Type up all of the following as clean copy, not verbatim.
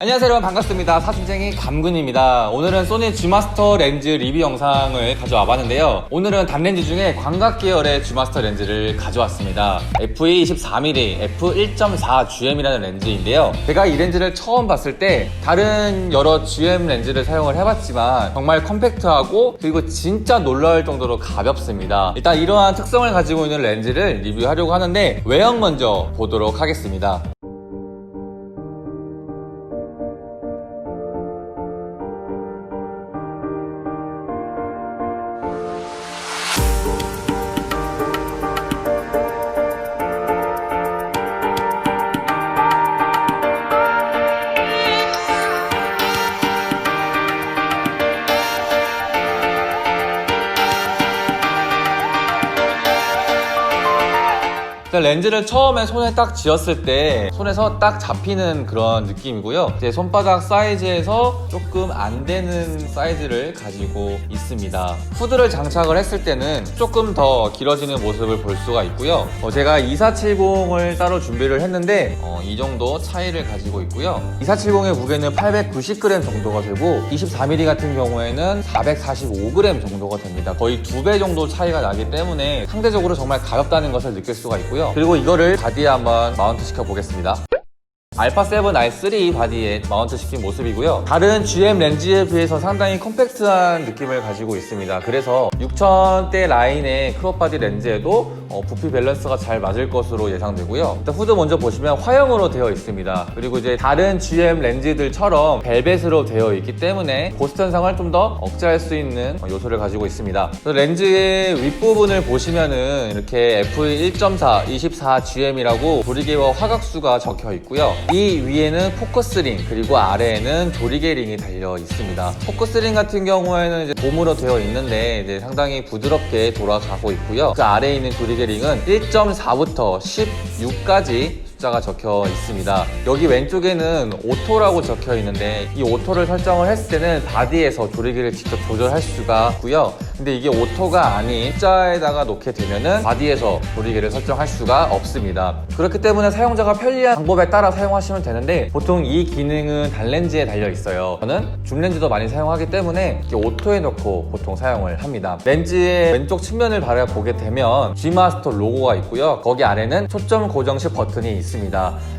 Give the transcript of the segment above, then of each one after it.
안녕하세요 여러분, 반갑습니다. 사진쟁이 감근입니다. 오늘은 소니 G마스터 렌즈 리뷰 영상을 가져와 봤는데요. 오늘은 단렌즈 중에 광각 계열의 G마스터 렌즈를 가져왔습니다. f2 24mm f1.4GM이라는 렌즈인데요. 제가 이 렌즈를 처음 봤을 때 다른 여러 GM 렌즈를 사용을 해봤지만 정말 컴팩트하고 그리고 진짜 놀라울 정도로 가볍습니다. 일단 이러한 특성을 가지고 있는 렌즈를 리뷰하려고 하는데 외형 먼저 보도록 하겠습니다. 렌즈를 처음에 손에 딱 쥐었을 때 손에서 딱 잡히는 그런 느낌이고요. 제 손바닥 사이즈에서 조금 안 되는 사이즈를 가지고 있습니다. 후드를 장착을 했을 때는 조금 더 길어지는 모습을 볼 수가 있고요. 제가 2470을 따로 준비를 했는데 이 정도 차이를 가지고 있고요. 2470의 무게는 890g 정도가 되고 24mm 같은 경우에는 445g 정도가 됩니다. 거의 2배 정도 차이가 나기 때문에 상대적으로 정말 가볍다는 것을 느낄 수가 있고요. 그리고 이거를 바디에 한번 마운트 시켜 보겠습니다. 알파7R3 바디에 마운트 시킨 모습이고요. 다른 GM 렌즈에 비해서 상당히 컴팩트한 느낌을 가지고 있습니다. 그래서 6000대 라인의 크롭 바디 렌즈에도 부피 밸런스가 잘 맞을 것으로 예상되고요. 일단 후드 먼저 보시면 화형으로 되어 있습니다. 그리고 이제 다른 GM 렌즈들처럼 벨벳으로 되어 있기 때문에 고스트 현상을 좀 더 억제할 수 있는 요소를 가지고 있습니다. 렌즈의 윗부분을 보시면은 이렇게 f1.4 24GM이라고 조리개와 화각수가 적혀 있고요. 이 위에는 포커스링 그리고 아래에는 조리개 링이 달려 있습니다. 포커스링 같은 경우에는 이제 돔으로 되어 있는데 이제 상당히 부드럽게 돌아가고 있고요. 그 아래에 있는 조리개 링은 1.4부터 16까지 숫자가 적혀 있습니다. 여기 왼쪽에는 오토라고 적혀 있는데 이 오토를 설정을 했을 때는 바디에서 조리개를 직접 조절할 수가 있고요. 근데 이게 오토가 아닌 숫자에다가 놓게 되면은 바디에서 조리개를 설정할 수가 없습니다. 그렇기 때문에 사용자가 편리한 방법에 따라 사용하시면 되는데 보통 이 기능은 단렌즈에 달려 있어요. 저는 줌렌즈도 많이 사용하기 때문에 이렇게 오토에 넣고 보통 사용을 합니다. 렌즈의 왼쪽 측면을 바라보게 되면 G마스터 로고가 있고요. 거기 아래는 초점 고정식 버튼이 있습니다.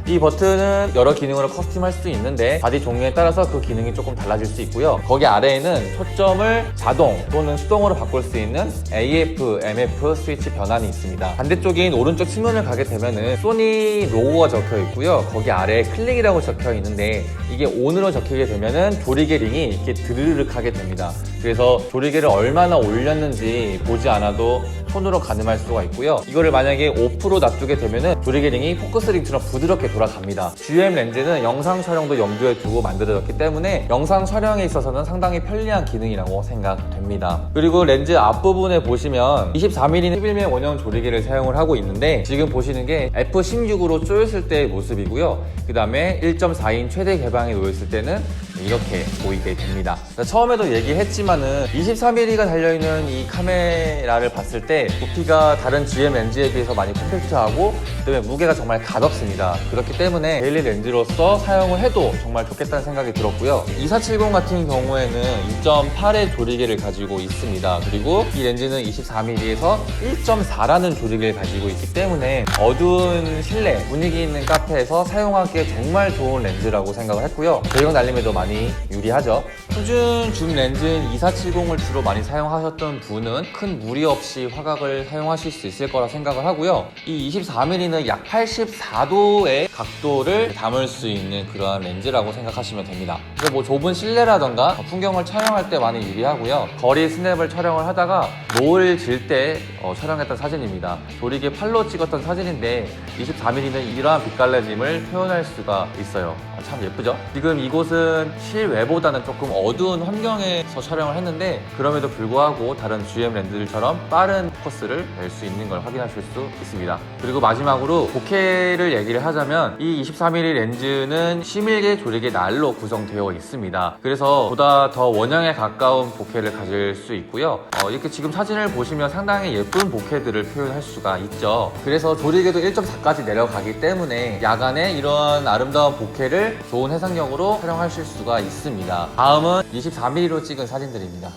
이 버튼은 여러 기능으로 커스텀할 수 있는데 바디 종류에 따라서 그 기능이 조금 달라질 수 있고요. 거기 아래에는 초점을 자동 또는 수동으로 바꿀 수 있는 AF, MF 스위치 변환이 있습니다. 반대쪽인 오른쪽 측면을 가게 되면은 소니 로고가 적혀 있고요. 거기 아래에 클릭이라고 적혀 있는데 이게 ON으로 적히게 되면은 조리개 링이 이렇게 드르륵 하게 됩니다. 그래서 조리개를 얼마나 올렸는지 보지 않아도 손으로 가늠할 수가 있고요. 이거를 만약에 오프로 놔두게 되면은 조리개 링이 포커스링처럼 부드럽게 돌아갑니다. GM 렌즈는 영상 촬영도 염두에 두고 만들어졌기 때문에 영상 촬영에 있어서는 상당히 편리한 기능이라고 생각됩니다. 그리고 렌즈 앞부분에 보시면 24mm 11mm 원형 조리개를 사용을 하고 있는데 지금 보시는 게 f16으로 쪼였을 때의 모습이고요. 그 다음에 1.4인 최대 개방에 놓였을 때는 이렇게 보이게 됩니다. 처음에도 얘기했지만은 24mm가 달려있는 이 카메라를 봤을 때 부피가 다른 GM 렌즈에 비해서 많이 컴팩트하고 그다음에 무게가 정말 가볍습니다. 그렇기 때문에 데일리 렌즈로서 사용을 해도 정말 좋겠다는 생각이 들었고요. 2470 같은 경우에는 2.8의 조리개를 가지고 있습니다. 그리고 이 렌즈는 24mm에서 1.4라는 조리개를 가지고 있기 때문에 어두운 실내 분위기 있는 카페에서 사용하기에 정말 좋은 렌즈라고 생각을 했고요. 배경 날림에도 많이 유리하죠. 표준 줌 렌즈인 2470을 주로 많이 사용하셨던 분은 큰 무리 없이 화각을 사용하실 수 있을 거라 생각을 하고요. 이 24mm는 약 84도의 각도를 담을 수 있는 그러한 렌즈라고 생각하시면 됩니다. 그래서 뭐 좁은 실내라던가 풍경을 촬영할 때 많이 유리하고요. 거리 스냅을 촬영을 하다가 노을 질 때 촬영했던 사진입니다. 조리개 팔로 찍었던 사진인데 24mm는 이러한 빛갈라짐을 표현할 수가 있어요. 참 예쁘죠? 지금 이곳은 실외보다는 조금 어두운 환경에서 촬영을 했는데 그럼에도 불구하고 다른 GM 렌즈들처럼 빠른 포커스를 낼 수 있는 걸 확인하실 수 있습니다. 그리고 마지막으로 보케를 얘기를 하자면 이 23mm 렌즈는 심일계 조리개 날로 구성되어 있습니다. 그래서 보다 더 원형에 가까운 보케를 가질 수 있고요. 이렇게 지금 사진을 보시면 상당히 예쁜 보케들을 표현할 수가 있죠. 그래서 조리개도 1.4까지 내려가기 때문에 야간에 이런 아름다운 보케를 좋은 해상력으로 촬영하실 수가 있습니다. 다음은 24mm로 찍은 사진들입니다.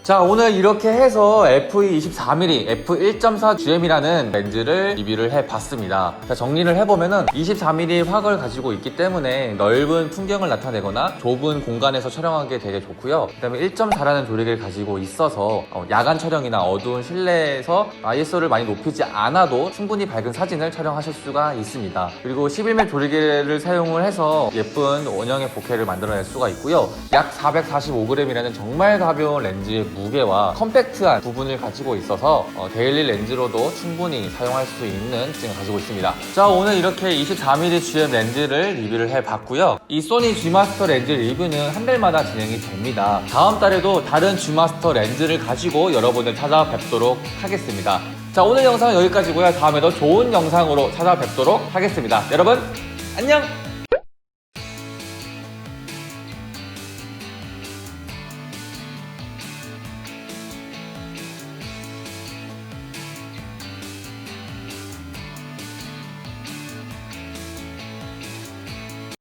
자, 오늘 이렇게 해서 f2 24mm f1.4 GM이라는 렌즈를 리뷰를 해봤습니다. 자, 정리를 해보면은 24mm 화각을 가지고 있기 때문에 넓은 풍경을 나타내거나 좁은 공간에서 촬영하기에 되게 좋고요. 그 다음에 1.4라는 조리개를 가지고 있어서 야간 촬영이나 어두운 실내에서 ISO를 많이 높이지 않아도 충분히 밝은 사진을 촬영하실 수가 있습니다. 그리고 11mm 조리개를 사용을 해서 예쁜 원형의 보케를 만들어낼 수가 있고요. 약 445g이라는 정말 가벼운 렌즈의 무게와 컴팩트한 부분을 가지고 있어서 데일리 렌즈로도 충분히 사용할 수 있는 특징을 가지고 있습니다. 자, 오늘 이렇게 24mm GM 렌즈를 리뷰를 해봤고요. 이 소니 G마스터 렌즈 리뷰는 한 달마다 진행이 됩니다. 다음 달에도 다른 G마스터 렌즈를 가지고 여러분을 찾아뵙도록 하겠습니다. 자, 오늘 영상은 여기까지고요. 다음에도 좋은 영상으로 찾아뵙도록 하겠습니다. 여러분 안녕!